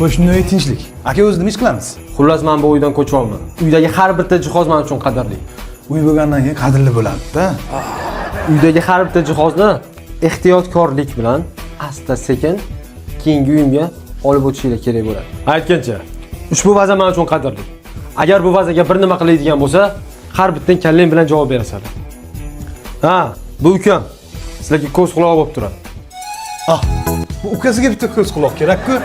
Qo'shni uy tinchlik. Aka o'zi nima ish qilamiz? Xullas men bu uydan ko'chyapman. Uydagi har bitta jihoz men uchun qadrli. Uy bo'lgandan keyin qadrli bo'ladi-da. Uydagi har bitta jihozni ehtiyotkorlik bilan asta-sekin keyingi uyimga olib o'tishinglar kerak bo'ladi. Aytgancha, ushbu vaza men uchun qadrli. Agar bu vazaga bir nima qiladigan bo'lsa, har bittang kallang bilan javob berasizlar. Ha, bu ukam sizlarga ko'z quloq bo'lib turadi. Bu ukasiga bitta ko'z quloq kerak-ku.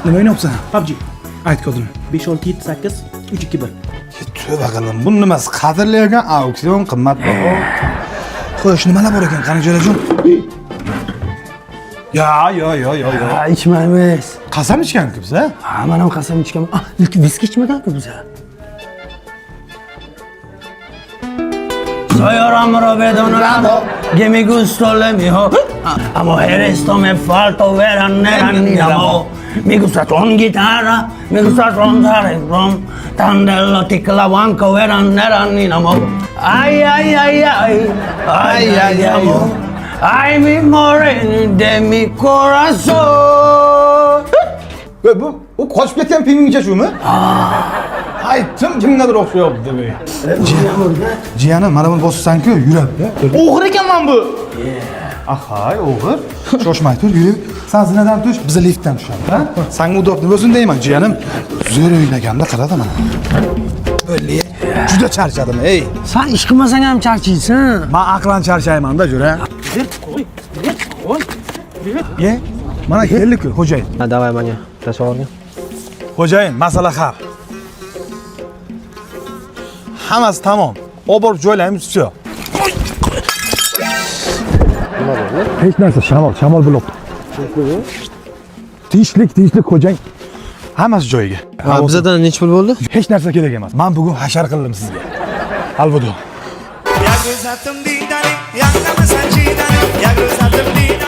Nima o'ynayapsan? PUBG. Ayt kodini. 5 6 7 8 3 2 1. Tövbe qilim. Bu nimasi? Qadrli ekan, auksion qimmatbaho. Xo'sh, nimalar bor ekan? Qani jo'rajun. Ya. Ha, ichmaymiz. Qasam ichgan-ku biz, ha? Ha, men ham qasam ichganman. Ilk viski ichmagan-ku biz. Soy ora Roberto Nolano, che mi gusto le mio. Amo esto me falta ver a namo. Mi gusta con chitarra, mi gusta suonare il rom. Tandello ticla banco ver a namo. Ay ay ay ay. Ay ay ay. Ay mi morena de mi corazón. Bu o qochib ketgan filmingcha shumi? Aytdim, kimgadir o'xshayapti deb. Jiyanim, mana buni bossanku yuradi-da. O'g'ir ekanman bu. Ahay, o'g'ir. Shoshmay tur, yur. Sen zinadan tush, biz liftdan tushamiz, ha? Senga udobni bo'lsin deyman, jiyanim. Zo'r o'ynaganda qarada mana. O'li. Juda charchadim, ey. Sen ish qilmasang ham charchaysan. Men aqlan charchayman-da, jo'ra. Ye, mana keldik-ku, xo'jayin. Ha, davay menga tasavvurga. Xo'jayin, masala hal. Hammasi tamom. Olib borib joylaymiz, все. Hech narsa, shamol bo'lib. Tinchlik xo'jayin. Hammasi joyiga. Bizdan necha pul bo'ldi? Hech narsa kerak emas. Men bugun hashar qildim sizga. Alvido. Ya go'zatim diydani, yangamsan chiydani, ya go'zatim diydani.